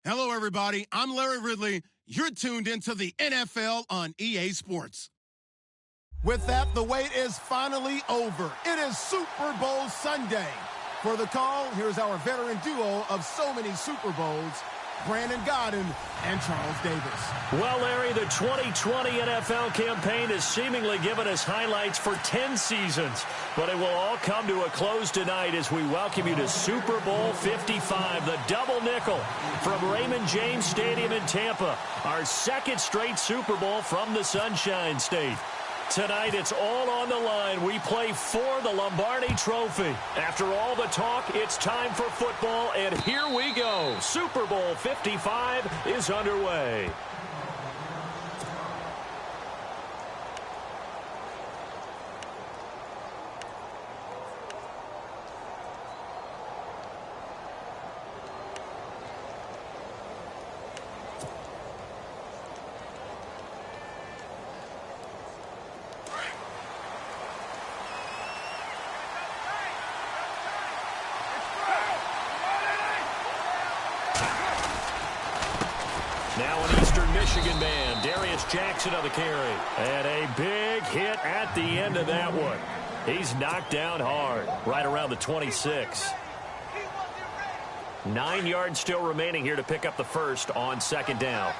Hello, everybody. I'm Larry Ridley. You're tuned into the NFL on EA Sports. With that, the wait is finally over. It is Super Bowl Sunday. For the call, here's our veteran duo of so many Super Bowls, Brandon Godden and Charles Davis. Well, Larry, the 2020 NFL campaign has seemingly given us highlights for 10 seasons, but it will all come to a close tonight as we welcome you to Super Bowl 55, the double nickel from Raymond James Stadium in Tampa, our second straight Super Bowl from the Sunshine State. Tonight, it's all on the line. We play for the Lombardi Trophy. After all the talk, it's time for football, and here we go. Super Bowl 55 is underway. Now an Eastern Michigan man, Darius Jackson on the carry. And a big hit at the end of that one. He's knocked down hard, right around the 26. 9 yards still remaining here to pick up the first on second down.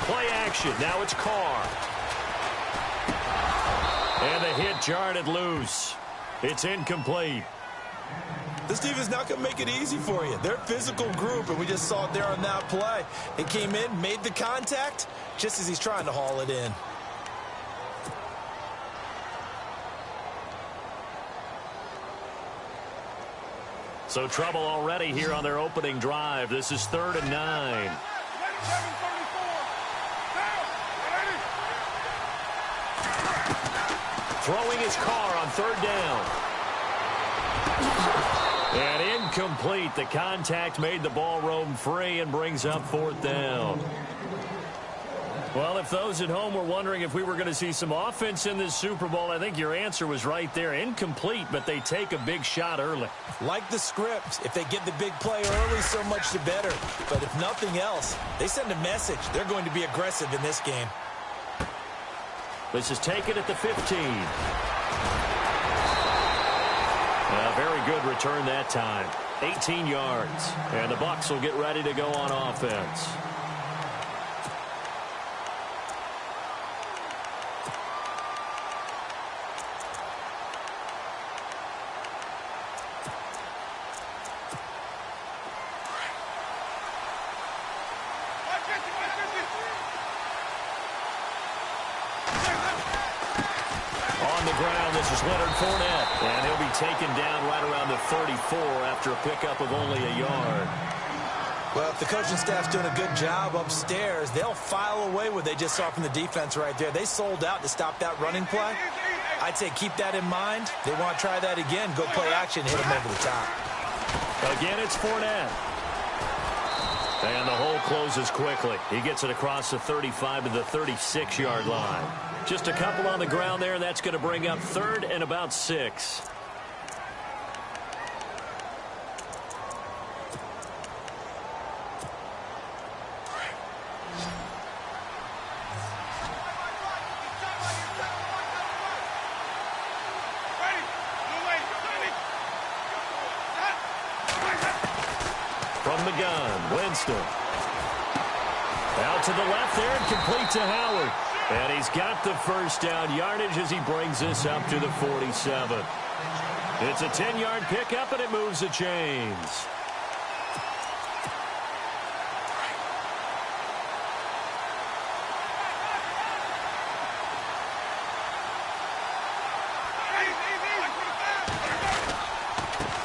Play action. Now it's Carr. And the hit jarred it loose. It's incomplete. This defense not going to make it easy for you. They're a physical group, and we just saw it there on that play. He came in, made the contact, just as he's trying to haul it in. So trouble already here on their opening drive. This is 3rd and 9. Throwing his Carr on 3rd down. And incomplete. The contact made the ball roam free and brings up 4th down. Well, if those at home were wondering if we were going to see some offense in this Super Bowl, I think your answer was right there. Incomplete, but they take a big shot early. Like the script. If they get the big play early, so much the better. But if nothing else, they send a message. They're going to be aggressive in this game. This is taken at the 15. A very good return that time. 18 yards. And the Bucs will get ready to go on offense. And he'll be taken down right around the 34 after a pickup of only a yard. Well, if the coaching staff's doing a good job upstairs, they'll file away what they just saw from the defense right there. They sold out to stop that running play. I'd say keep that in mind. They want to try that again. Go play action, hit them over the top. Again, it's Fournette. And the hole closes quickly. He gets it across the 35 to the 36-yard line. Just a couple on the ground there, and that's going to bring up 3rd and about 6. From the gun, Winston. Out to the left there and complete to Howard. And he's got the first down yardage as he brings this up to the 47. It's a 10-yard pickup, and it moves the chains.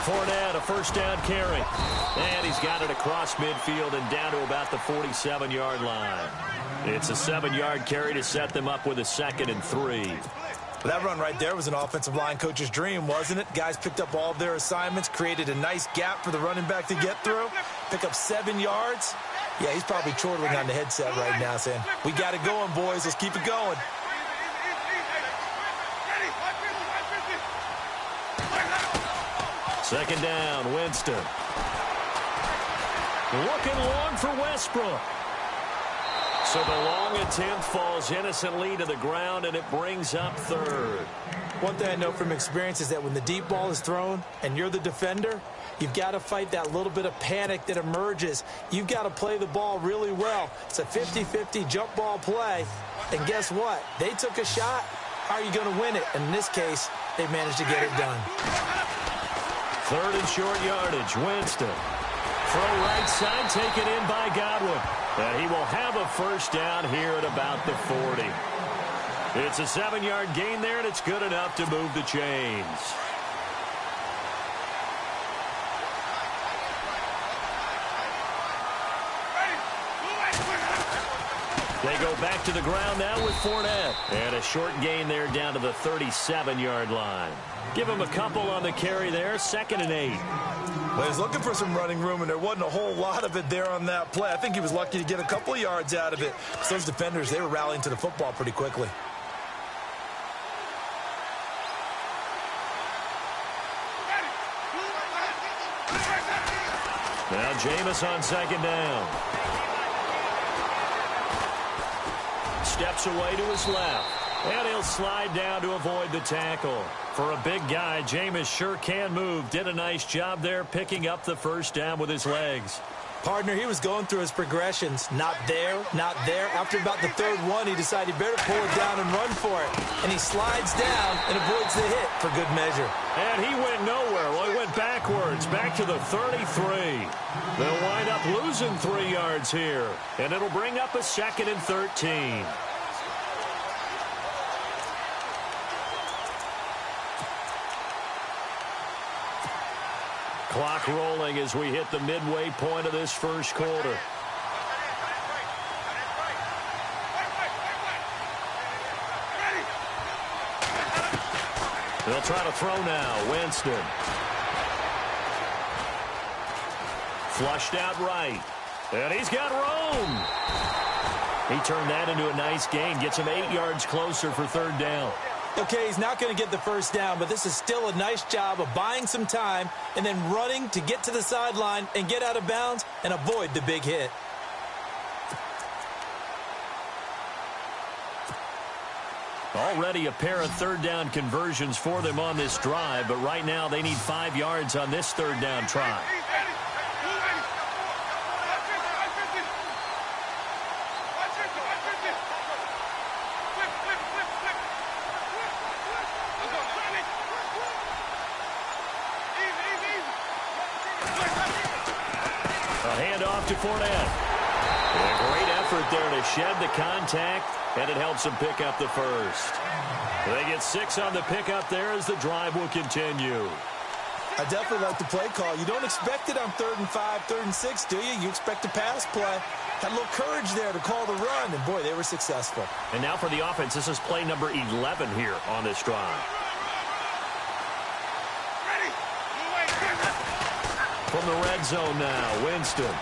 Fournette, a first down carry. And he's got it across midfield and down to about the 47-yard line. It's a 7-yard carry to set them up with a 2nd and 3. That run right there was an offensive line coach's dream, wasn't it? Guys picked up all of their assignments, created a nice gap for the running back to get through, pick up 7 yards. Yeah, he's probably chortling on the headset right now saying, we got it going, boys. Let's keep it going. Second down, Winston. Looking long for Westbrook. So the long attempt falls innocently to the ground, and it brings up third. One thing I know from experience is that when the deep ball is thrown and you're the defender, you've got to fight that little bit of panic that emerges. You've got to play the ball really well. It's a 50-50 jump ball play. And guess what? They took a shot. How are you going to win it? And in this case, they managed to get it done. Third and short yardage, Winston. Throw right side, taken in by Godwin. And he will have a first down here at about the 40. It's a 7-yard gain there, and it's good enough to move the chains. They go back to the ground now with Fournette. And a short gain there down to the 37-yard line. Give him a couple on the carry there, 2nd and 8. Well, he was looking for some running room, and there wasn't a whole lot of it there on that play. I think he was lucky to get a couple of yards out of it. So those defenders, they were rallying to the football pretty quickly. Now Jameis on 2nd down. Steps away to his left. And he'll slide down to avoid the tackle. For a big guy, Jameis sure can move. Did a nice job there picking up the first down with his legs. Partner, he was going through his progressions. Not there, not there. After about the third one, he decided he better pull it down and run for it. And he slides down and avoids the hit for good measure. And he went nowhere. Well, he went backwards, back to the 33. They'll wind up losing 3 yards here. And it'll bring up a 2nd and 13. Clock rolling as we hit the midway point of this first quarter. They'll try to throw now. Winston. Flushed out right. And he's got room. He turned that into a nice gain. Gets him 8 yards closer for 3rd down. Okay, he's not going to get the first down, but this is still a nice job of buying some time and then running to get to the sideline and get out of bounds and avoid the big hit. Already a pair of 3rd down conversions for them on this drive, but right now they need 5 yards on this 3rd down try. To Fournette. A great effort there to shed the contact, and it helps him pick up the first. They get 6 on the pickup there as the drive will continue. I definitely like the play call. You don't expect it on 3rd and 5, 3rd and 6, do you? You expect a pass play. Had a little courage there to call the run, and boy, they were successful. And now for the offense, this is play number 11 here on this drive. From the red zone now, Winston.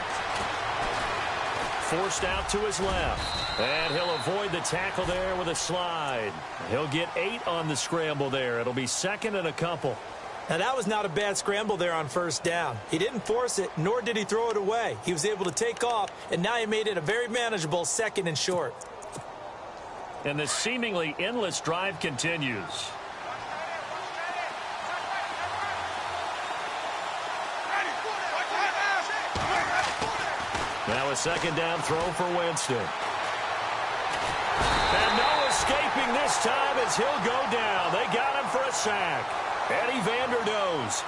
Forced out to his left. And he'll avoid the tackle there with a slide. He'll get 8 on the scramble there. It'll be 2nd and a couple. Now, that was not a bad scramble there on 1st down. He didn't force it, nor did he throw it away. He was able to take off, and now he made it a very manageable 2nd and short. And the seemingly endless drive continues. Now a 2nd down throw for Winston. And no escaping this time as he'll go down. They got him for a sack. Eddie Vanderdoes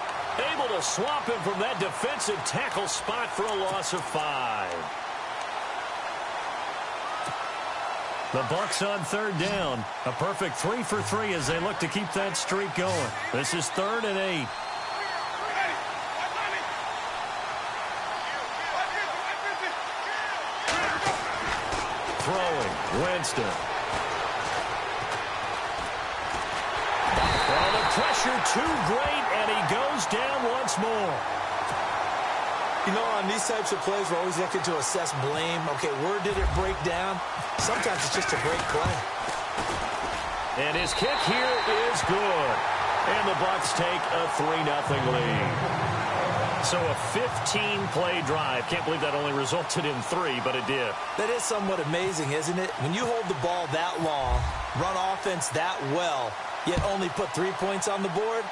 able to swamp him from that defensive tackle spot for a loss of 5. The Bucs on 3rd down. A perfect 3 for 3 as they look to keep that streak going. This is 3rd and 8. Throwing, Winston. Well, the pressure too great, and he goes down once more. You know, on these types of plays, we're always looking to assess blame. Okay, where did it break down? Sometimes it's just a great play. And his kick here is good. And the Bucs take a 3-0 lead. So a 15-play drive. Can't believe that only resulted in 3, but it did. That is somewhat amazing, isn't it? When you hold the ball that long, run offense that well, yet only put 3 points on the board,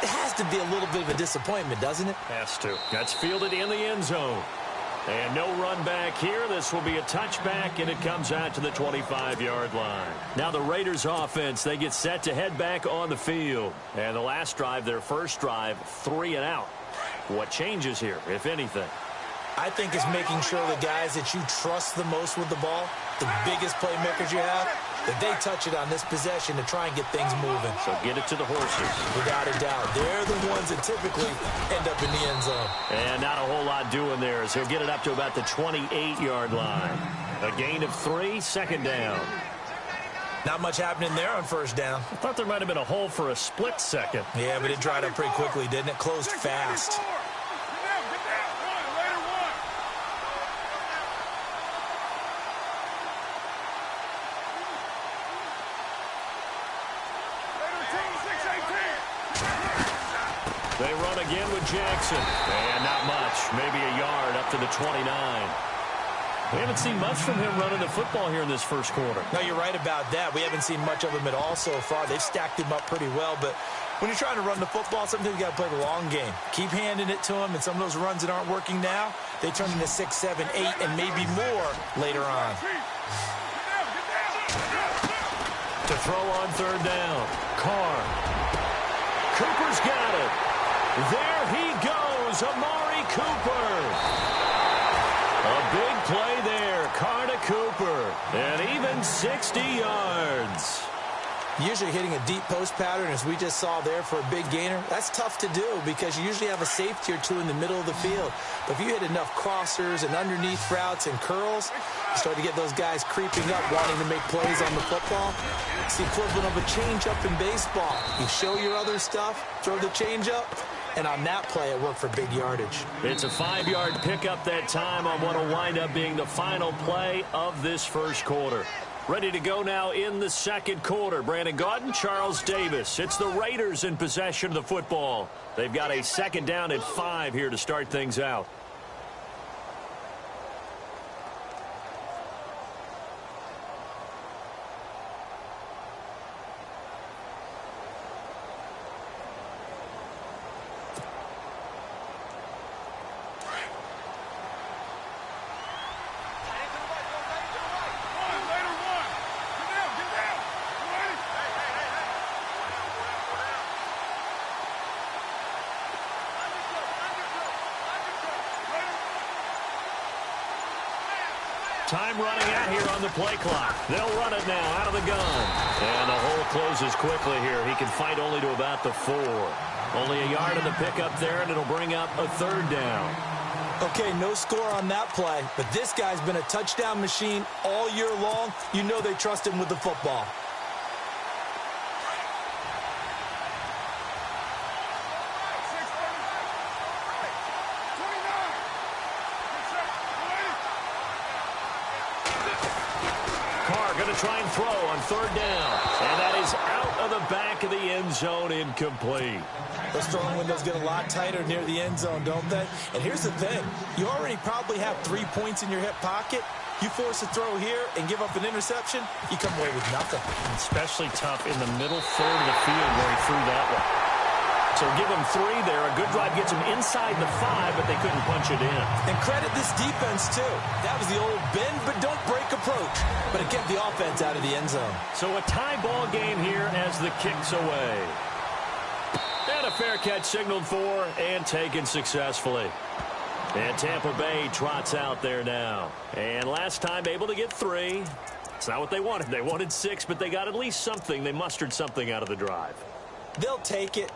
it has to be a little bit of a disappointment, doesn't it? Has to. That's fielded in the end zone. And no run back here. This will be a touchback, and it comes out to the 25-yard line. Now the Raiders offense, they get set to head back on the field. And the last drive, their first drive, 3 and out. What changes here, if anything? I think it's making sure the guys that you trust the most with the ball, the biggest playmakers you have, that they touch it on this possession to try and get things moving. So get it to the horses. Without a doubt. They're the ones that typically end up in the end zone. And not a whole lot doing there as he'll get it up to about the 28-yard line. A gain of 3, second down. Not much happening there on first down. I thought there might have been a hole for a split second. Yeah, but it dried up pretty quickly, didn't it? Closed fast. They run again with Jackson. And not much. Maybe a yard up to the 29. We haven't seen much from him running the football here in this first quarter. No, you're right about that. We haven't seen much of him at all so far. They've stacked him up pretty well, but when you're trying to run the football, sometimes you got to play the long game. Keep handing it to him, and some of those runs that aren't working now, they turn into 6, 7, 8, and maybe more later on. To throw on third down. Carr. Cooper's got it. There he goes, Amari Cooper. A big play there, Carr to Cooper, and even 60 yards. Usually hitting a deep post pattern, as we just saw there for a big gainer, that's tough to do because you usually have a safety or two in the middle of the field. But if you hit enough crossers and underneath routes and curls, you start to get those guys creeping up, wanting to make plays on the football. It's the equivalent of a changeup in baseball. You show your other stuff, throw the changeup, and on that play, it worked for big yardage. It's a 5-yard pickup that time on what will wind up being the final play of this first quarter. Ready to go now in the second quarter. Brandon Gaudin, Charles Davis. It's the Raiders in possession of the football. They've got a second down at 5 here to start things out. Time running out here on the play clock. They'll run it now out of the gun. And the hole closes quickly here. He can fight only to about the 4. Only a yard on the pickup there, and it'll bring up a third down. Okay, no score on that play, but this guy's been a touchdown machine all year long. You know they trust him with the football. Going to try and throw on third down. And that is out of the back of the end zone, incomplete. Those throwing windows get a lot tighter near the end zone, don't they? And here's the thing. You already probably have 3 points in your hip pocket. You force a throw here and give up an interception, you come away with nothing. Especially tough in the middle third of the field where he threw that one. So give them 3 there. A good drive gets them inside the 5, but they couldn't punch it in. And credit this defense, too. That was the old bend but don't break approach. But it kept the offense out of the end zone. So a tie ball game here as the kick's away. And a fair catch signaled for and taken successfully. And Tampa Bay trots out there now. And last time able to get 3. It's not what they wanted. They wanted 6, but they got at least something. They mustered something out of the drive. They'll take it.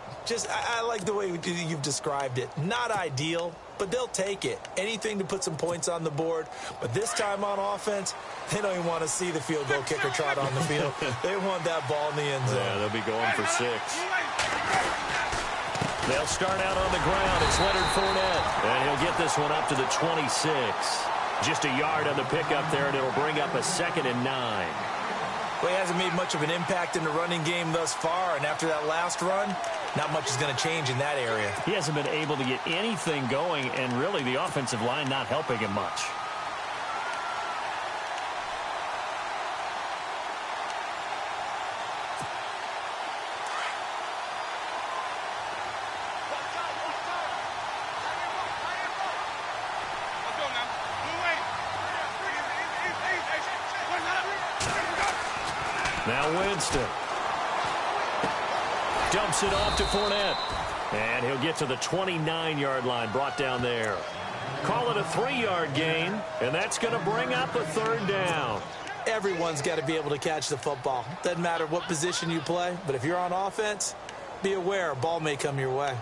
I like the way you've described it. Not ideal, but they'll take it. Anything to put some points on the board. But this time on offense, they don't even want to see the field goal kicker trot on the field. They want that ball in the end zone. Yeah, they'll be going for 6. They'll start out on the ground. It's Leonard Fournette. And he'll get this one up to the 26. Just a yard on the pickup there, and it'll bring up a 2nd and 9. Well, he hasn't made much of an impact in the running game thus far, and after that last run, not much is going to change in that area. He hasn't been able to get anything going, and really the offensive line not helping him much. Now Winston. Dumps it off to Fournette. And he'll get to the 29-yard line, brought down there. Call it a 3-yard gain, and that's going to bring up a third down. Everyone's got to be able to catch the football. Doesn't matter what position you play, but if you're on offense, be aware a ball may come your way.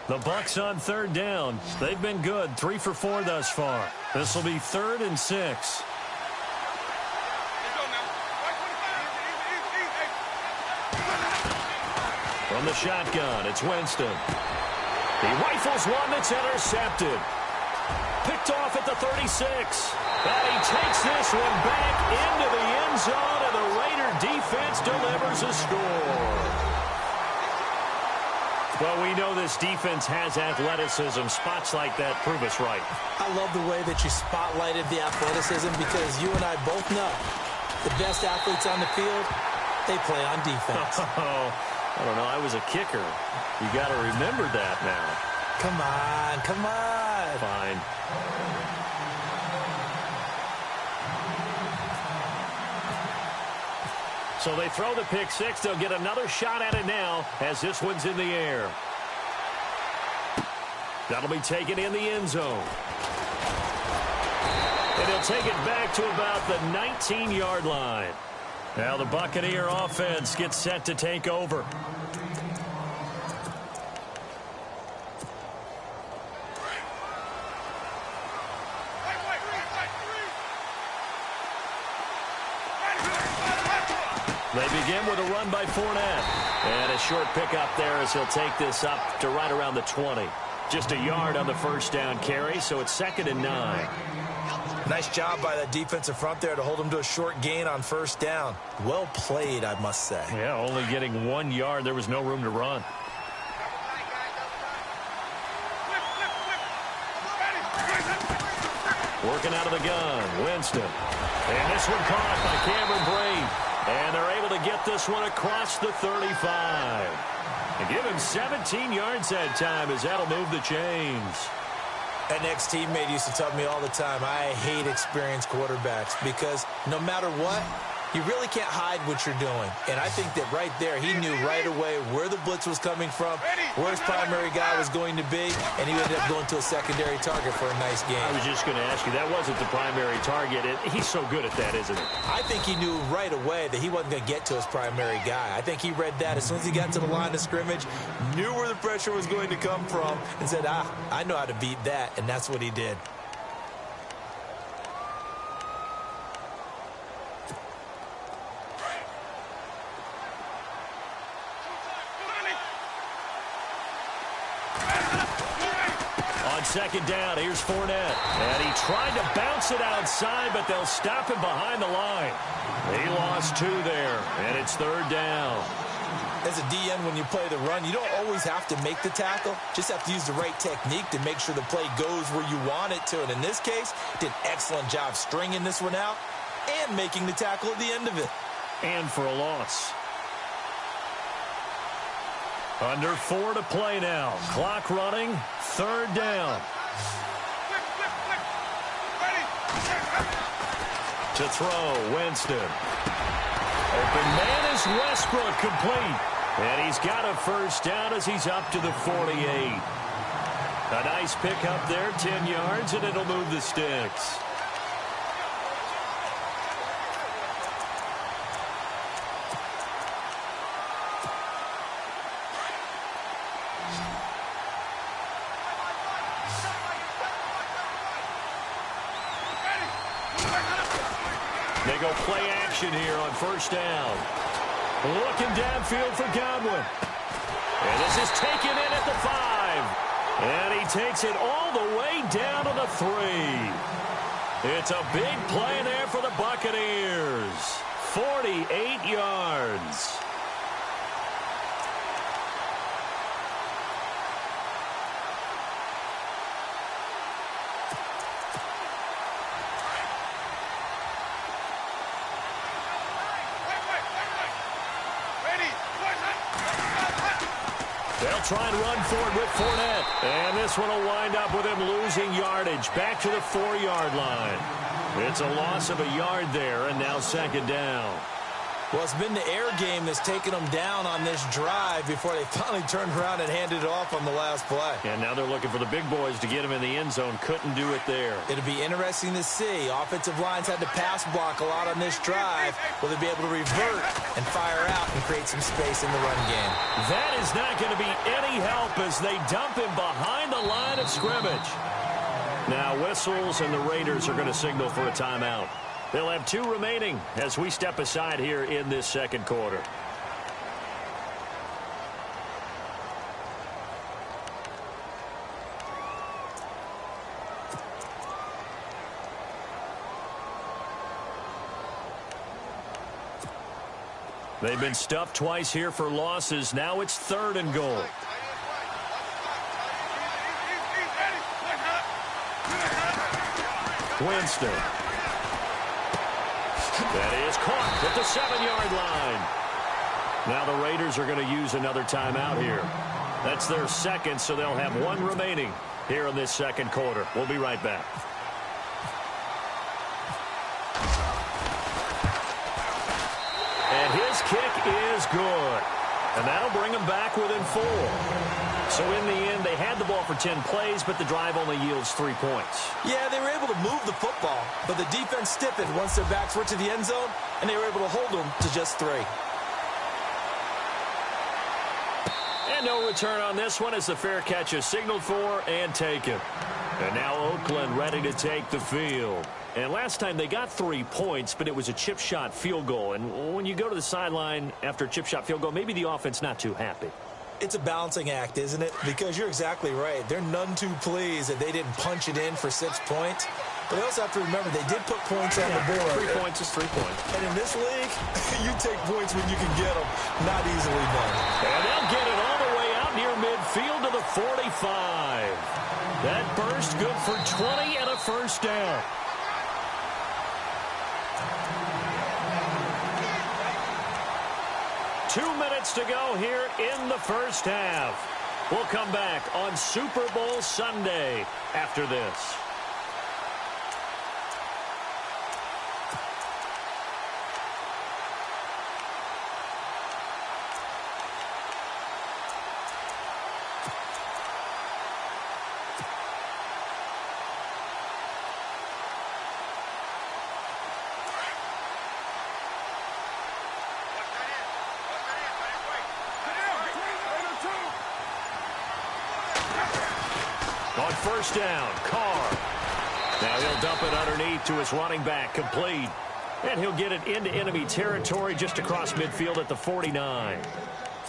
The Bucs on third down. They've been good, 3 for 4 thus far. This will be 3rd and 6. From the shotgun, it's Winston. He rifles one that's intercepted. Picked off at the 36. And he takes this one back into the end zone, and the Raider defense delivers a score. Well, we know this defense has athleticism. Spots like that prove us right. I love the way that you spotlighted the athleticism because you and I both know the best athletes on the field, they play on defense. Oh, I don't know. I was a kicker. You got to remember that now. Come on, come on. Fine. So they throw the pick six. They'll get another shot at it now as this one's in the air. That'll be taken in the end zone. And they'll take it back to about the 19-yard line. Now the Buccaneer offense gets set to take over. They begin with a run by Fournette. And a short pickup there as he'll take this up to right around the 20. Just a yard on the first down carry, so it's 2nd and 9. Nice job by that defensive front there to hold him to a short gain on first down. Well played, I must say. Yeah, only getting 1 yard. There was no room to run. Working out of the gun, Winston. And this one caught by Cameron Brate. And they're able to get this one across the 35. And give him 17 yards that time as that'll move the chains. An ex-teammate used to tell me all the time, I hate experienced quarterbacks because no matter what, you really can't hide what you're doing. And I think that right there, he knew right away where the blitz was coming from, where his primary guy was going to be, and he ended up going to a secondary target for a nice game. I was just going to ask you, that wasn't the primary target. He's so good at that, isn't he? I think he knew right away that he wasn't going to get to his primary guy. I think he read that as soon as he got to the line of scrimmage, knew where the pressure was going to come from, and said, I know how to beat that, and that's what he did. Second down, here's Fournette. And he tried to bounce it outside, but they'll stop him behind the line. He lost 2 there, and it's 3rd down. As a DN, when you play the run, you don't always have to make the tackle. Just have to use the right technique to make sure the play goes where you want it to. And in this case, did an excellent job stringing this one out and making the tackle at the end of it. And for a loss. Under 4 to play now. Clock running. 3rd down. To throw, Winston. Open man is Westbrook, complete. And he's got a first down as he's up to the 48. A nice pickup there, 10 yards, and it'll move the sticks. They go play action here on first down. Looking downfield for Godwin. And this is taken in at the 5. And he takes it all the way down to the 3. It's a big play there for the Buccaneers. 48 yards. They'll try and run for it with Fournette. And this one will wind up with him losing yardage back to the 4-yard line. It's a loss of a yard there, and now second down. Well, it's been the air game that's taken them down on this drive before they finally turned around and handed it off on the last play. And now they're looking for the big boys to get him in the end zone. Couldn't do it there. It'll be interesting to see. Offensive lines had to pass block a lot on this drive. Will they be able to revert and fire out and create some space in the run game? That is not going to be any help as they dump him behind the line of scrimmage. Now whistles, and the Raiders are going to signal for a timeout. They'll have 2 remaining as we step aside here in this second quarter. They've been stuffed twice here for losses. Now it's 3rd and goal. Winston. That is caught at the 7-yard line. Now the Raiders are going to use another timeout here. That's their second, so they'll have 1 remaining here in this second quarter. We'll be right back. And his kick is good. And that'll bring them back within 4. So in the end, they had the ball for 10 plays, but the drive only yields 3 points. Yeah, they were able to move the football, but the defense stiffened once their backs were to the end zone, and they were able to hold them to just 3. And no return on this one as the fair catch is signaled for and taken. And now Oakland ready to take the field. And last time they got 3 points, but it was a chip shot field goal. And when you go to the sideline after a chip shot field goal, maybe the offense not too happy. It's a balancing act, isn't it? Because you're exactly right. They're none too pleased that they didn't punch it in for 6 points. But they also have to remember they did put points on the board. 3 points is 3 points. And in this league, you take points when you can get them. Not easily done. And they'll get it all the way out near midfield to the 45. That burst good for 20 and a first down. Two minutes to go here in the first half. We'll come back on Super Bowl Sunday after this. On first down, Carr. Now he'll dump it underneath to his running back, complete. And he'll get it into enemy territory just across midfield at the 49.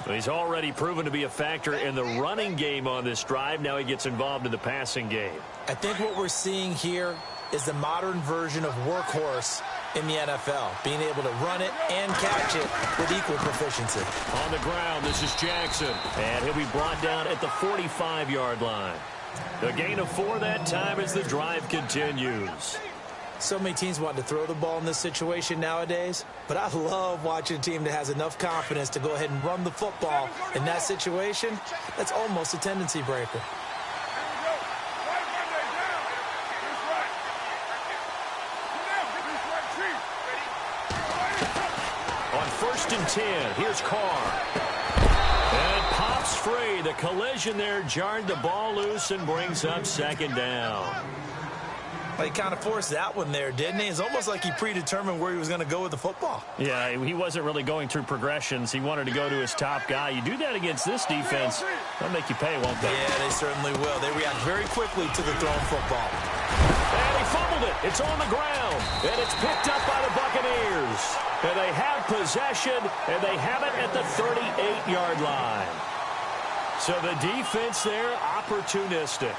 He's already proven to be a factor in the running game on this drive. Now he gets involved in the passing game. I think what we're seeing here is the modern version of workhorse in the NFL, being able to run it and catch it with equal proficiency. On the ground, this is Jackson. And he'll be brought down at the 45-yard line. A gain of 4 that time as the drive continues. So many teams want to throw the ball in this situation nowadays, but I love watching a team that has enough confidence to go ahead and run the football in that situation. That's almost a tendency breaker. On first and 10, here's Carr. And pops free. The collision there jarred the ball loose and brings up second down. Well, he kind of forced that one there, didn't he? It's almost like he predetermined where he was going to go with the football. Yeah, he wasn't really going through progressions. He wanted to go to his top guy. You do that against this defense, they'll make you pay, won't they? Yeah, they certainly will. They react very quickly to the thrown football. And he fumbled it. It's on the ground. And it's picked up by the Buccaneers. And they have possession, and they have it at the 38-yard line. So the defense there, opportunistic.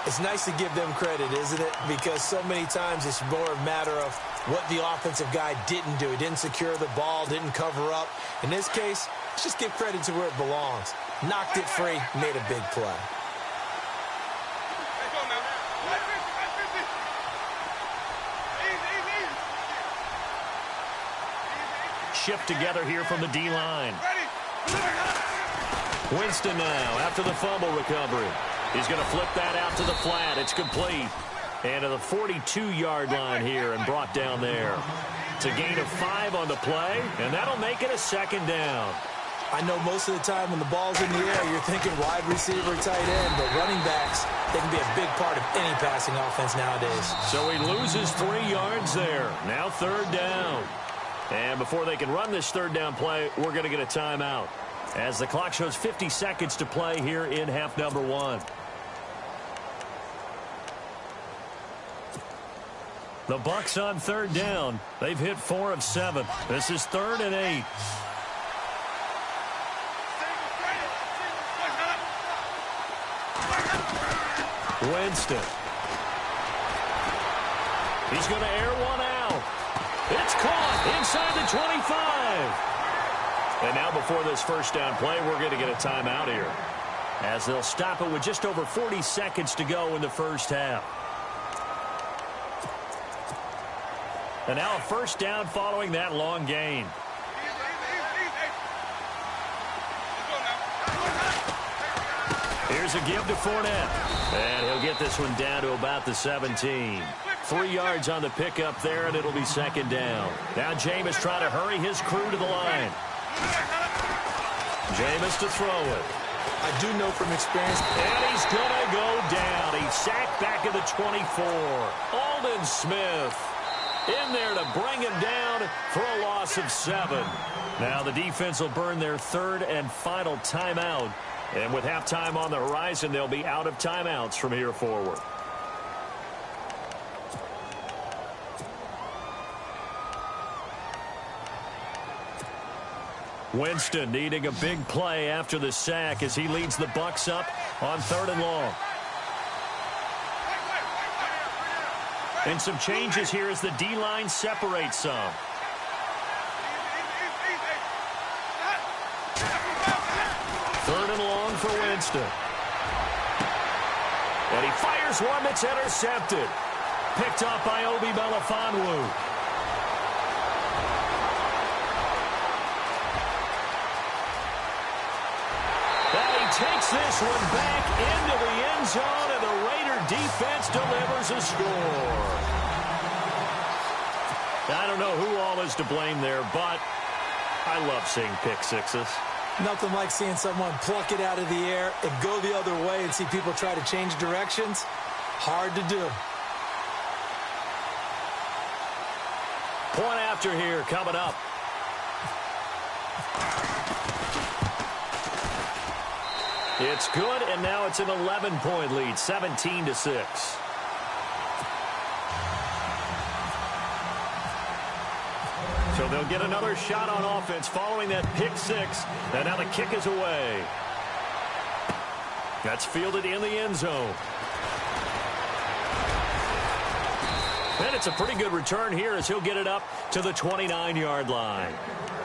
It's nice to give them credit, isn't it? Because so many times it's more a matter of what the offensive guy didn't do. He didn't secure the ball, didn't cover up. In this case, let's just give credit to where it belongs. Knocked it free, made a big play. Shift together here from the D-line. Winston now after the fumble recovery. He's going to flip that out to the flat. It's complete. And to the 42-yard line here and brought down there. It's a gain of 5 on the play, and that'll make it a second down. I know most of the time when the ball's in the air, you're thinking wide receiver, tight end, but running backs, they can be a big part of any passing offense nowadays. So he loses 3 yards there. Now third down. And before they can run this third down play, we're going to get a timeout, as the clock shows 50 seconds to play here in half number 1. The Bucs on third down. They've hit 4 of 7. This is 3rd and 8. Winston. He's going to air one out. It's caught inside the 25. And now before this first down play, we're going to get a timeout here, as they'll stop it with just over 40 seconds to go in the first half. And now a first down following that long gain. Here's a give to Fournette. And he'll get this one down to about the 17. 3 yards on the pickup there, and it'll be second down. Now Jameis trying to hurry his crew to the line. Jameis to throw it. I do know from experience. And he's going to go down. He's sacked back at the 24. Aldon Smith in there to bring him down for a loss of 7. Now the defense will burn their third and final timeout. And with halftime on the horizon, they'll be out of timeouts from here forward. Winston needing a big play after the sack as he leads the Bucs up on 3rd and long. And some changes here as the D-line separates some. Third and long for Winston. And he fires one that's intercepted. Picked up by Obi Melifonwu. And he takes this one back into the end zone, and the Raider defense delivers a score. I don't know who all is to blame there, but I love seeing pick sixes. Nothing like seeing someone pluck it out of the air and go the other way and see people try to change directions. Hard to do. Point after here coming up. It's good, and now it's an 11-point lead, 17-6. So they'll get another shot on offense following that pick six. And now the kick is away. That's fielded in the end zone. And it's a pretty good return here as he'll get it up to the 29-yard line.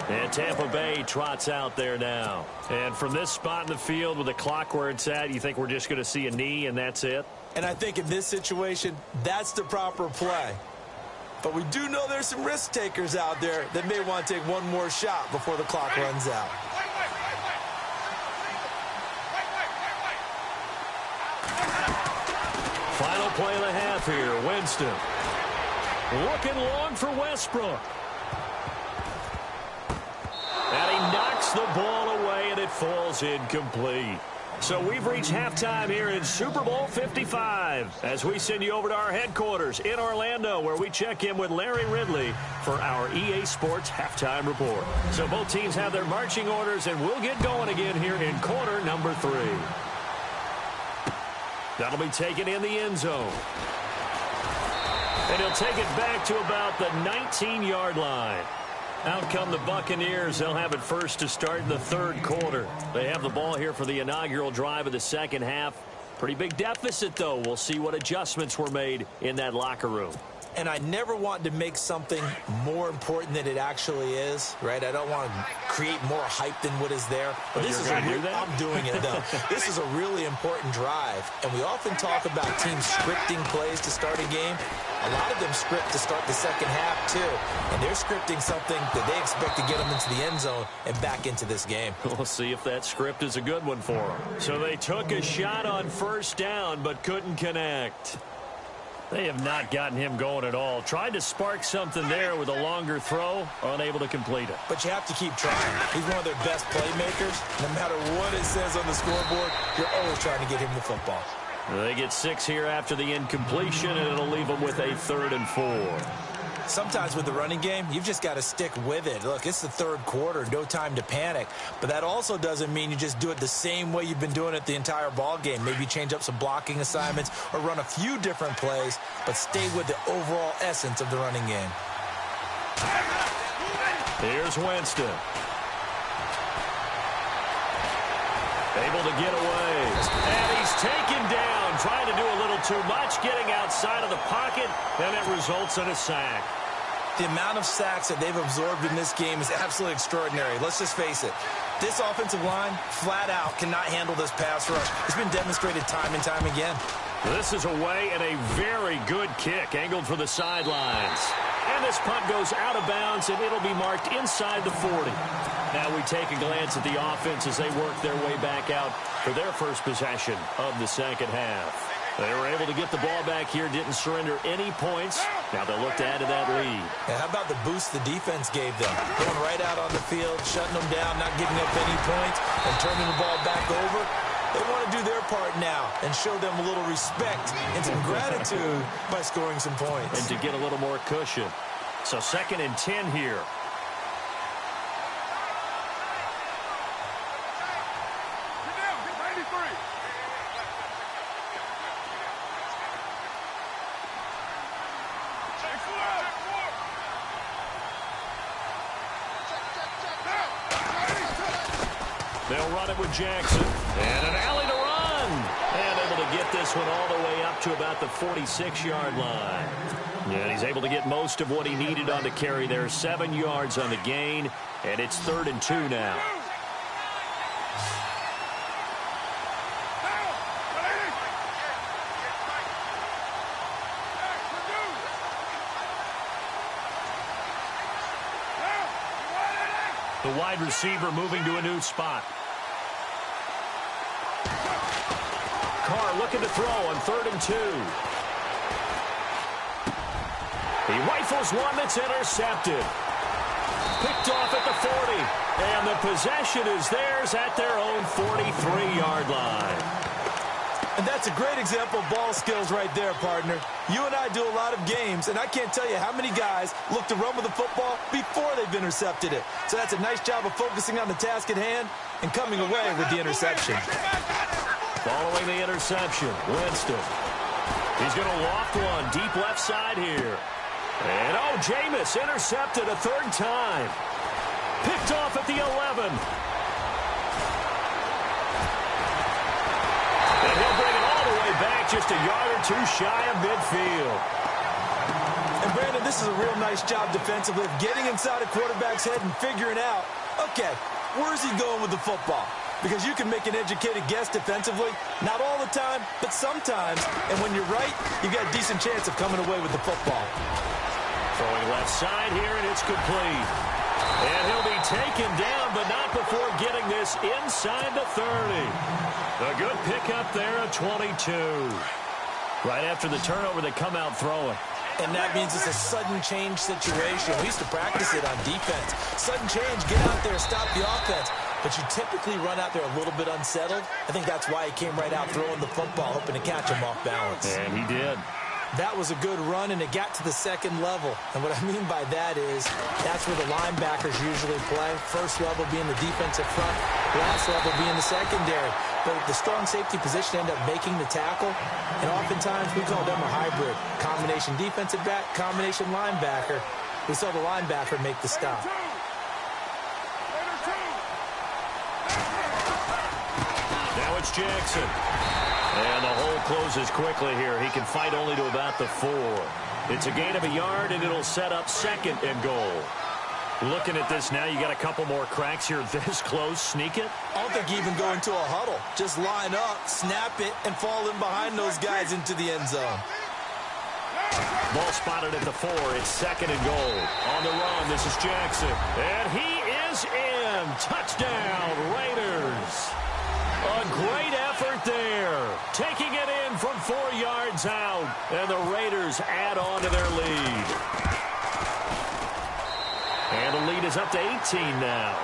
And Tampa Bay trots out there now. And from this spot in the field with the clock where it's at, you think we're just going to see a knee and that's it? And I think in this situation, that's the proper play. But we do know there's some risk takers out there that may want to take one more shot before the clock runs out. Final play of the half here. Winston looking long for Westbrook. And he knocks the ball away, and it falls incomplete. So we've reached halftime here in Super Bowl 55 as we send you over to our headquarters in Orlando, where we check in with Larry Ridley for our EA Sports Halftime Report. So both teams have their marching orders, and we'll get going again here in quarter number 3. That'll be taken in the end zone. And he'll take it back to about the 19-yard line. Out come the Buccaneers. They'll have it first to start in the third quarter. They have the ball here for the inaugural drive of the second half. Pretty big deficit, though. We'll see what adjustments were made in that locker room. And I never want to make something more important than it actually is, right? I don't want to create more hype than what is there. But this is I'm doing it, though. This is a really important drive. And we often talk about teams scripting plays to start a game. A lot of them script to start the second half, too. And they're scripting something that they expect to get them into the end zone and back into this game. We'll see if that script is a good one for them. So they took a shot on first down but couldn't connect. They have not gotten him going at all. Tried to spark something there with a longer throw, unable to complete it. But you have to keep trying. He's one of their best playmakers. No matter what it says on the scoreboard, you're always trying to get him the football. They get 6 here after the incompletion, and it'll leave them with a 3rd and 4. Sometimes with the running game, you've just got to stick with it. Look, it's the third quarter, no time to panic. But that also doesn't mean you just do it the same way you've been doing it the entire ball game. Maybe change up some blocking assignments or run a few different plays, but stay with the overall essence of the running game. Here's Winston. Able to get away. And he's taken down, trying to do a little too much, getting outside of the pocket, and it results in a sack. The amount of sacks that they've absorbed in this game is absolutely extraordinary. Let's just face it. This offensive line, flat out, cannot handle this pass rush. It's been demonstrated time and time again. This is away and a very good kick, angled for the sidelines. And this punt goes out of bounds, and it'll be marked inside the 40. Now we take a glance at the offense as they work their way back out for their first possession of the second half. They were able to get the ball back here, didn't surrender any points. Now they'll look to add to that lead. Yeah, how about the boost the defense gave them? Going right out on the field, shutting them down, not giving up any points, and turning the ball back over. They want to do their part now and show them a little respect and some gratitude by scoring some points. And to get a little more cushion. So 2nd and 10 here. They'll run it with Jackson. And an alley to run. And able to get this one all the way up to about the 46-yard line. And he's able to get most of what he needed on the carry there. 7 yards on the gain. And it's 3rd and 2 now. The wide receiver moving to a new spot. Carr looking to throw on 3rd and 2. He rifles one that's intercepted. Picked off at the 40. And the possession is theirs at their own 43-yard line. And that's a great example of ball skills right there, partner. You and I do a lot of games, and I can't tell you how many guys look to run with the football before they've intercepted it. So that's a nice job of focusing on the task at hand and coming away with the interception. Following the interception, Winston. He's going to loft one deep left side here. And, Jameis intercepted a 3rd time. Picked off at the 11. And he'll bring it all the way back, just a yard or 2 shy of midfield. And, Brandon, this is a real nice job defensively of getting inside a quarterback's head and figuring out, okay, where's he going with the football? Because you can make an educated guess defensively, not all the time, but sometimes. And when you're right, you've got a decent chance of coming away with the football. Throwing left side here, and it's complete. And he'll be taken down, but not before getting this inside the 30. A good pickup there at 22. Right after the turnover, they come out throwing. And that means it's a sudden change situation. We used to practice it on defense. Sudden change, get out there, stop the offense. But you typically run out there a little bit unsettled. I think that's why he came right out throwing the football, hoping to catch him off balance. And he did. That was a good run, and it got to the 2nd level. And what I mean by that is that's where the linebackers usually play. First level being the defensive front, last level being the secondary. But the strong safety position end up making the tackle, and oftentimes we call them a hybrid. Combination defensive back, combination linebacker. We saw the linebacker make the stop. it's Jackson. And the hole closes quickly here. He can fight only to about the 4. It's a gain of a yard, and it'll set up 2nd and goal. Looking at this now, you got a couple more cracks here this close. Sneak it? I don't think you even go into a huddle. Just line up, snap it, and fall in behind those guys into the end zone. Ball spotted at the 4. It's 2nd and goal. On the run, this is Jackson. And he is in. Touchdown, Raiders. A great effort there. Taking it in from 4 yards out. And the Raiders add on to their lead. And the lead is up to 18 now.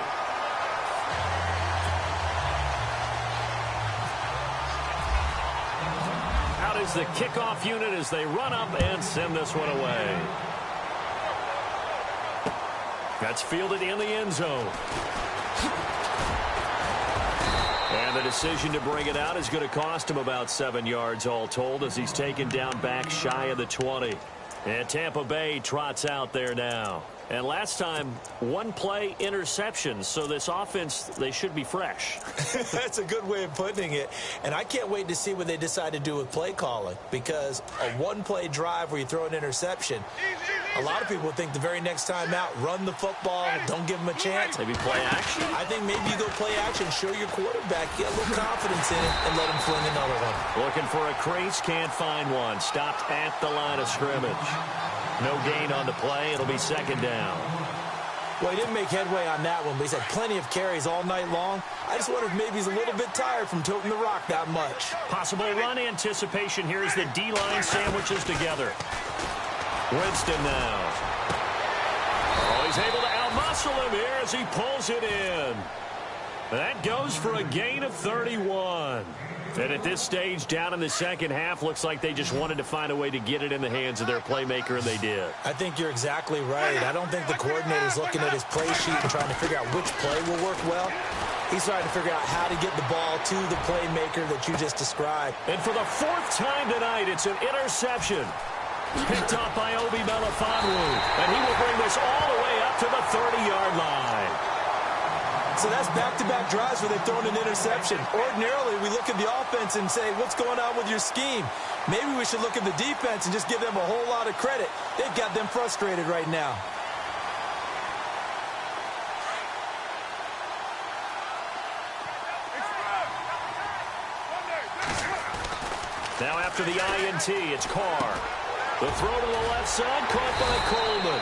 Out is the kickoff unit as they run up and send this one away. That's fielded in the end zone. And the decision to bring it out is going to cost him about 7 yards all told as he's taken down back shy of the 20. And Tampa Bay trots out there now. And last time, 1-play interception. So this offense, they should be fresh. That's a good way of putting it. And I can't wait to see what they decide to do with play calling. Because a 1-play drive where you throw an interception, a lot of people think the very next time out, run the football, don't give them a chance. Maybe play action? I think maybe you go play action, show your quarterback, get a little confidence in it, and let him fling another one. Looking for a crease, can't find one. Stopped at the line of scrimmage. No gain on the play. It'll be 2nd down. Well, he didn't make headway on that one, but he's had plenty of carries all night long. I just wonder if maybe he's a little bit tired from toting the rock that much. Possible run anticipation here as the D-line sandwiches together. Winston now. Oh, he's able to outmuscle him here as he pulls it in. That goes for a gain of 31. And at this stage, down in the second half, looks like they just wanted to find a way to get it in the hands of their playmaker, and they did. I think you're exactly right. I don't think the coordinator's looking at his play sheet and trying to figure out which play will work well. He's trying to figure out how to get the ball to the playmaker that you just described. And for the 4th time tonight, it's an interception. Picked up by Obi Melifonwu, and he will bring this all the way up to the 30-yard line. So that's back-to-back drives where they've thrown an interception. Ordinarily, we look at the offense and say, what's going on with your scheme? Maybe we should look at the defense and just give them a whole lot of credit. They've got them frustrated right now. Now after the INT, it's Carr. The throw to the left side, caught by Coleman.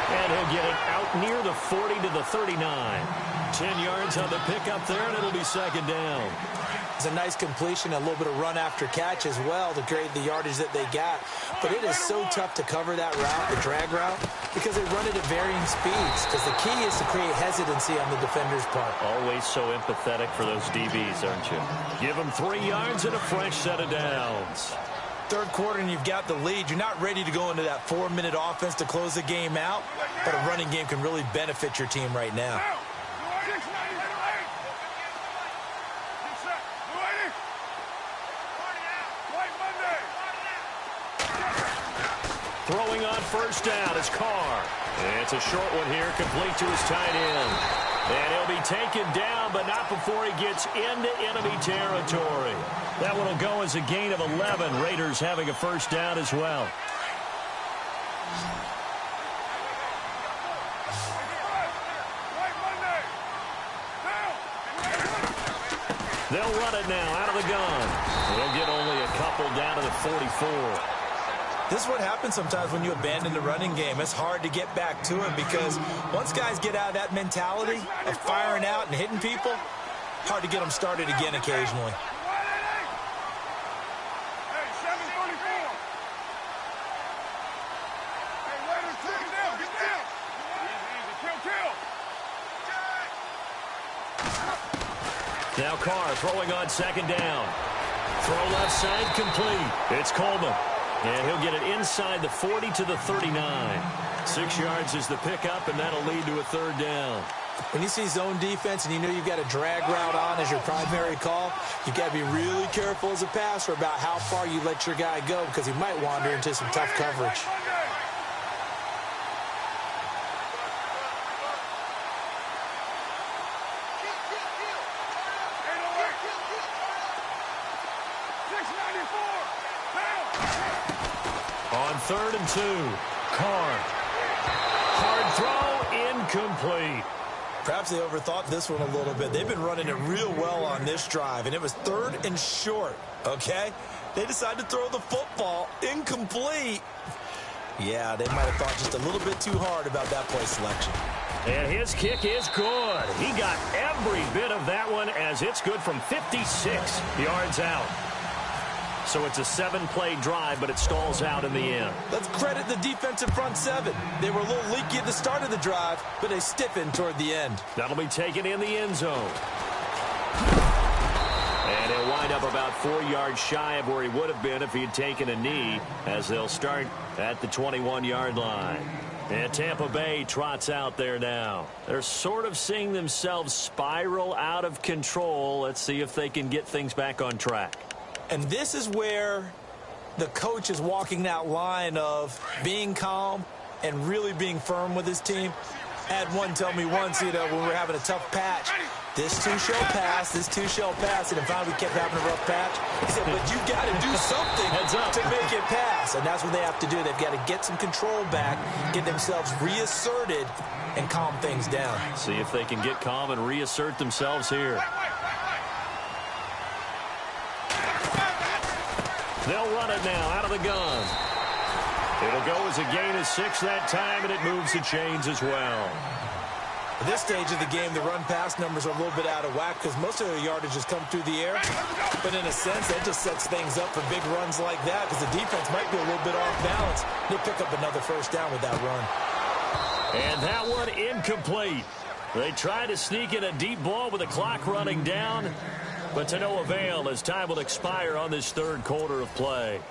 And he'll get it out near the 40 to the 39. 10 yards on the pickup there, and it'll be 2nd down. It's a nice completion, a little bit of run after catch as well to create the yardage that they got. But it is so tough to cover that route, the drag route, because they run it at varying speeds. Because the key is to create hesitancy on the defender's part. Always so empathetic for those DBs, aren't you? Give them 3 yards and a fresh set of downs. Third quarter and you've got the lead. You're not ready to go into that 4-minute offense to close the game out, but a running game can really benefit your team right now. Throwing on 1st down is Carr. It's a short one here, complete to his tight end. And he'll be taken down, but not before he gets into enemy territory. That one will go as a gain of 11. Raiders having a 1st down as well. They'll run it now out of the gun. They'll get only a couple down to the 44. This is what happens sometimes when you abandon the running game. It's hard to get back to it because once guys get out of that mentality of firing out and hitting people, hard to get them started again occasionally. Now Carr throwing on 2nd down. Throw left side complete. It's Coleman. And he'll get it inside the 40 to the 39. 6 yards is the pickup, and that'll lead to a 3rd down. When you see zone defense and you know you've got a drag route on as your primary call, you've got to be really careful as a passer about how far you let your guy go because he might wander into some tough coverage. 3rd and 2. Carr. Hard throw, incomplete. Perhaps they overthought this one a little bit. They've been running it real well on this drive, and it was 3rd and short, okay? They decided to throw the football incomplete. Yeah, they might have thought just a little bit too hard about that play selection. And his kick is good. He got every bit of that one as it's good from 56 yards out. So it's a 7-play drive, but it stalls out in the end. Let's credit the defensive front seven. They were a little leaky at the start of the drive, but they stiffened toward the end. That'll be taken in the end zone. And he'll wind up about 4 yards shy of where he would have been if he had taken a knee, as they'll start at the 21-yard line. And Tampa Bay trots out there now. They're sort of seeing themselves spiral out of control. Let's see if they can get things back on track. And this is where the coach is walking that line of being calm and really being firm with his team. I had one tell me once, when we were having a tough patch, this too shall pass, this too shall pass. And finally we kept having a rough patch. He said, but you got to do something to make it pass. And that's what they have to do. They've got to get some control back, get themselves reasserted, and calm things down. See if they can get calm and reassert themselves here. They'll run it now out of the gun. It'll go as a gain of 6 that time, and it moves the chains as well. At this stage of the game, the run-pass numbers are a little bit out of whack because most of their yardage has come through the air. But in a sense, that just sets things up for big runs like that because the defense might be a little bit off balance. They'll pick up another first down with that run. And that one incomplete. They try to sneak in a deep ball with the clock running down, but to no avail as time will expire on this 3rd quarter of play.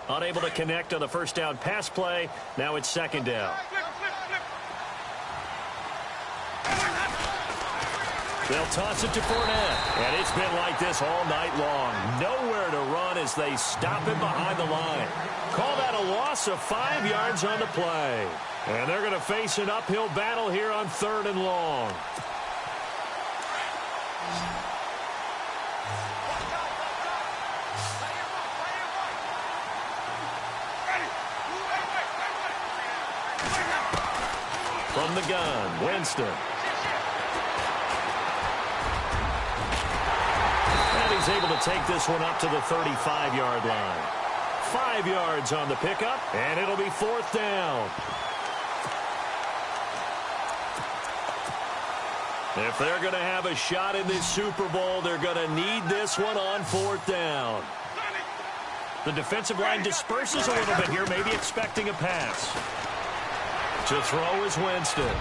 Unable to connect on the first down pass play. Now it's 2nd down. They'll toss it to Fournette. And it's been like this all night long. Nowhere to run as they stop him behind the line. Call that a loss of 5 yards on the play. And they're going to face an uphill battle here on 3rd and long. From the gun, Winston. And he's able to take this one up to the 35-yard line. 5 yards on the pickup, and it'll be 4th down. If they're going to have a shot in this Super Bowl, they're going to need this one on 4th down. The defensive line disperses a little bit here, maybe expecting a pass. To throw is Winston.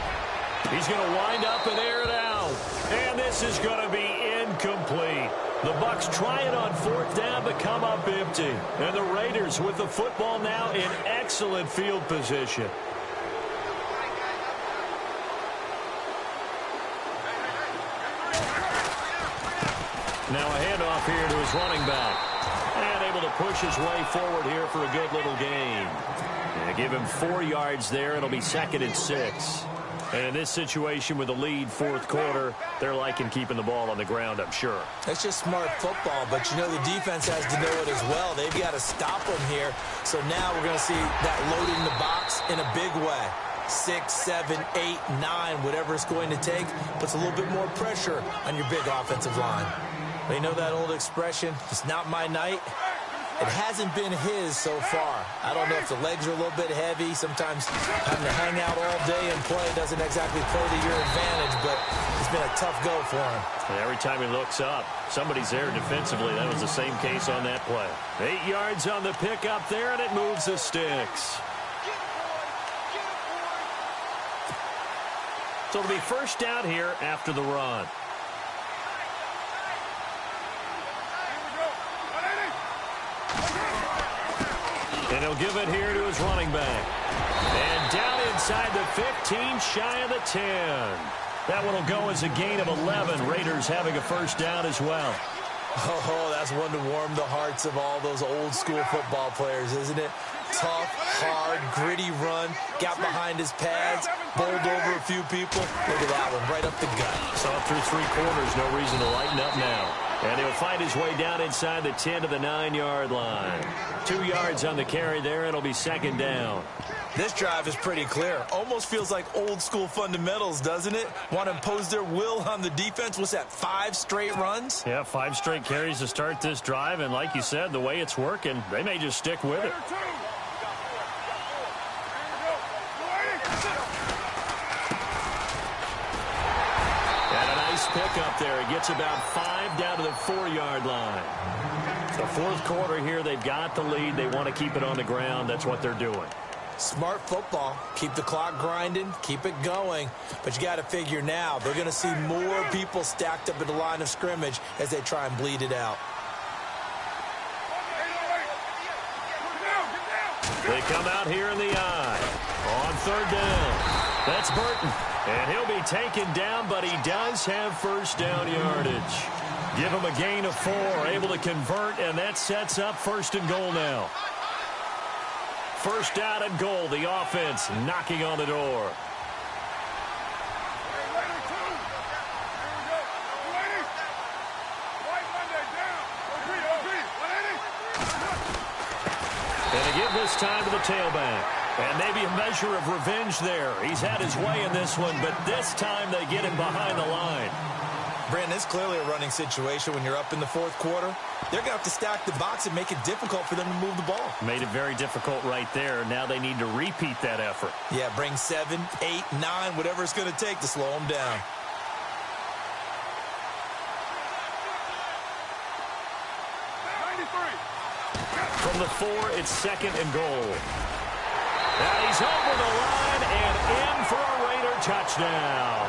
He's going to wind up and air it out. And this is going to be incomplete. The Bucs try it on 4th down but come up empty. And the Raiders with the football now in excellent field position. Now a handoff here to his running back. And able to push his way forward here for a good little gain. And give him 4 yards there. It'll be 2nd and 6. And in this situation with the lead 4th quarter, they're liking keeping the ball on the ground, I'm sure. That's just smart football, but you know the defense has to know it as well. They've got to stop them here. So now we're going to see that loading the box in a big way. 6, 7, 8, 9, whatever it's going to take, puts a little bit more pressure on your big offensive line. They know that old expression, it's not my night. It hasn't been his so far. I don't know if the legs are a little bit heavy. Sometimes having to hang out all day and play doesn't exactly play to your advantage, but it's been a tough go for him. And every time he looks up, somebody's there defensively. That was the same case on that play. 8 yards on the pickup there, and it moves the sticks. So it'll be first down here after the run. And he'll give it here to his running back. And down inside the 15, shy of the 10. That one will go as a gain of 11. Raiders having a first down as well. Oh, that's one to warm the hearts of all those old school football players, isn't it? Tough, hard, gritty run, got behind his pads, bowled over a few people. Look at that one, right up the gut. Saw through 3 quarters, no reason to lighten up now. And he'll fight his way down inside the 10 to the 9-yard line. 2 yards on the carry there. It'll be second down. This drive is pretty clear. Almost feels like old school fundamentals, doesn't it? Want to impose their will on the defense. What's that, 5 straight runs? Yeah, 5 straight carries to start this drive. And like you said, the way it's working, they may just stick with it. Pick up there. It gets about 5 down to the 4-yard line. The 4th quarter here, they've got the lead. They want to keep it on the ground. That's what they're doing. Smart football. Keep the clock grinding. Keep it going. But you got to figure now, they're going to see more people stacked up at the line of scrimmage as they try and bleed it out. They come out here in the eye. On 3rd down. That's Burton. And he'll be taken down, but he does have first down yardage. Give him a gain of 4, able to convert, and that sets up 1st and goal now. 1st down and goal, the offense knocking on the door. And they give this time to the tailback. And maybe a measure of revenge there. He's had his way in this one, but this time they get him behind the line. Brandon, it's clearly a running situation when you're up in the 4th quarter. They're going to have to stack the box and make it difficult for them to move the ball. Made it very difficult right there. Now they need to repeat that effort. Yeah, bring 7, 8, 9, whatever it's going to take to slow them down. From the 4, it's 2nd and goal. And he's over the line and in for a Raider touchdown.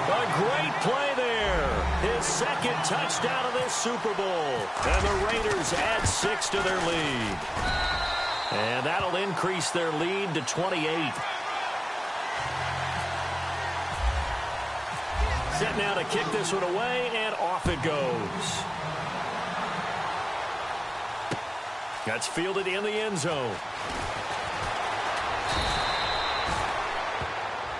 A great play there. His 2nd touchdown of this Super Bowl. And the Raiders add 6 to their lead. And that'll increase their lead to 28. Set now to kick this one away, and off it goes. That's fielded in the end zone.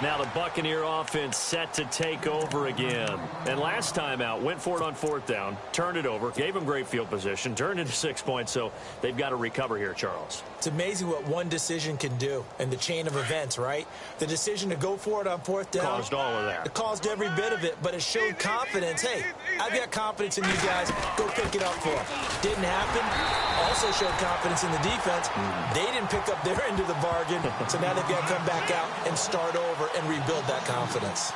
Now the Buccaneer offense set to take over again. And last time out, went for it on 4th down, turned it over, gave them great field position, turned into 6 points, so they've got to recover here, Charles. It's amazing what one decision can do in the chain of events, right? The decision to go for it on 4th down. Caused all of that. It caused every bit of it, but it showed confidence. Hey, I've got confidence in you guys. Go pick it up for them. Didn't happen. Also showed confidence in the defense. They didn't pick up their end of the bargain, so now they've got to come back out and start over and rebuild that confidence.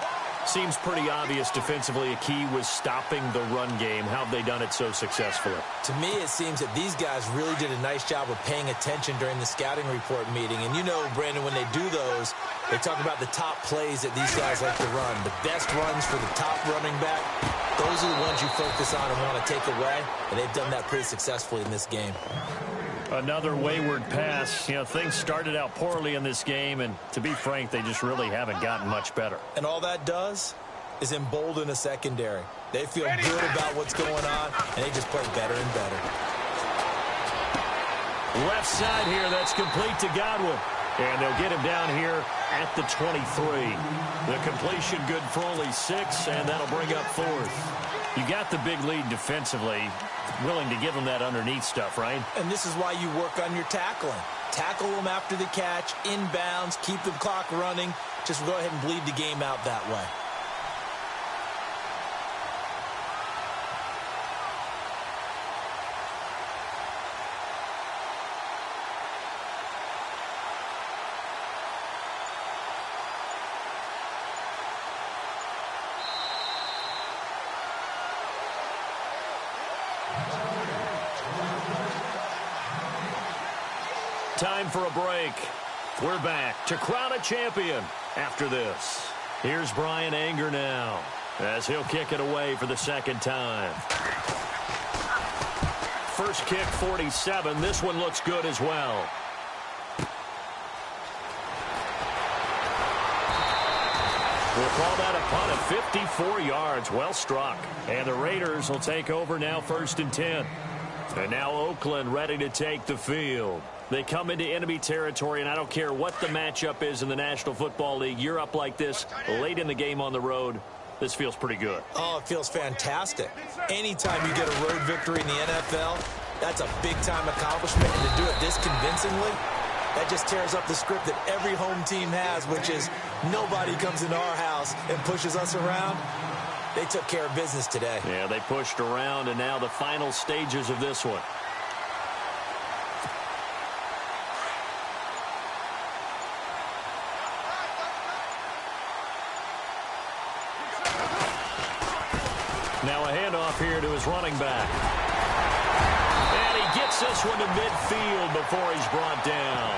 Seems pretty obvious defensively. A key was stopping the run game. How have they done it so successfully? To me, it seems that these guys really did a nice job of paying attention during the scouting report meeting. And you know, Brandon, when they do those, they talk about the top plays that these guys like to run. The best runs for the top running back, those are the ones you focus on and want to take away. And they've done that pretty successfully in this game. Another wayward pass. You know, things started out poorly in this game, and to be frank, they just really haven't gotten much better. And all that does is embolden a secondary. They feel good about what's going on, and they just play better and better. Left side here, that's complete to Godwin. And they'll get him down here at the 23. The completion good for only 6, and that'll bring up 4th. You got the big lead defensively. Willing to give them that underneath stuff, right? And this is why you work on your tackling. Tackle them after the catch, inbounds, keep the clock running. Just go ahead and bleed the game out that way. Time for a break. We're back to crown a champion after this. Here's Brian Anger now as he'll kick it away for the 2nd time. First kick, 47. This one looks good as well. We'll call that a punt of 54 yards. Well struck. And the Raiders will take over now, 1st and 10. And now Oakland ready to take the field. They come into enemy territory, and I don't care what the matchup is in the National Football League. You're up like this late in the game on the road. This feels pretty good. Oh, it feels fantastic. Anytime you get a road victory in the NFL, that's a big-time accomplishment. And to do it this convincingly, that just tears up the script that every home team has, which is nobody comes into our house and pushes us around. They took care of business today. Yeah, they pushed around, and now the final stages of this one. Now a handoff here to his running back. And he gets this one to midfield before he's brought down.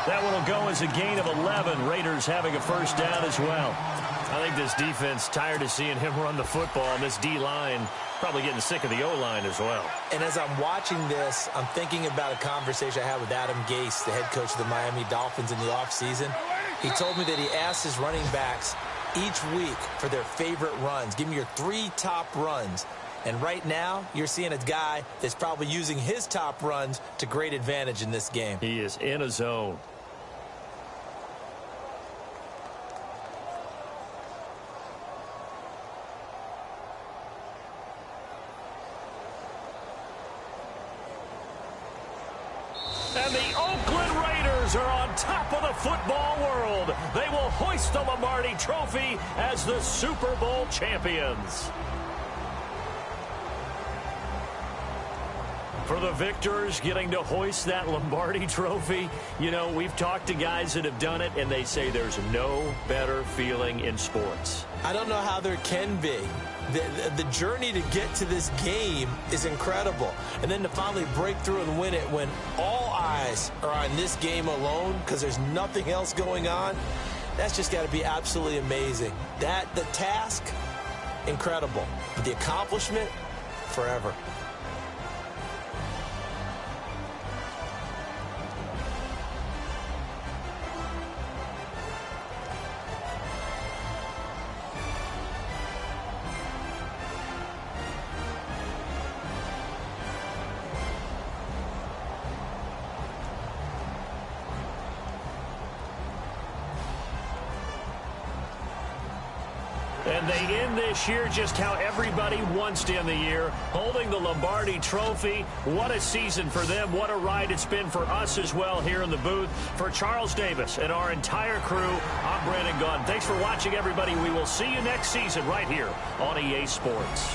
That one will go as a gain of 11. Raiders having a 1st down as well. I think this defense tired of seeing him run the football, and this D-line probably getting sick of the O-line as well. And as I'm watching this, I'm thinking about a conversation I had with Adam Gase, the head coach of the Miami Dolphins in the offseason. He told me that he asked his running backs each week for their favorite runs. Give me your 3 top runs. And right now, you're seeing a guy that's probably using his top runs to great advantage in this game. He is in a zone. And the Oakland Raiders are on top of the football world. They will hoist the Lombardi Trophy as the Super Bowl champions. For the victors getting to hoist that Lombardi Trophy, you know, we've talked to guys that have done it, and they say there's no better feeling in sports. I don't know how there can be. The journey to get to this game is incredible. And then to finally break through and win it when all eyes are on this game alone because there's nothing else going on, that's just got to be absolutely amazing. The task, incredible. But the accomplishment, forever. And they end this year just how everybody wants to end the year, holding the Lombardi Trophy. What a season for them. What a ride it's been for us as well here in the booth. For Charles Davis and our entire crew, I'm Brandon Gaudin. Thanks for watching, everybody. We will see you next season right here on EA Sports.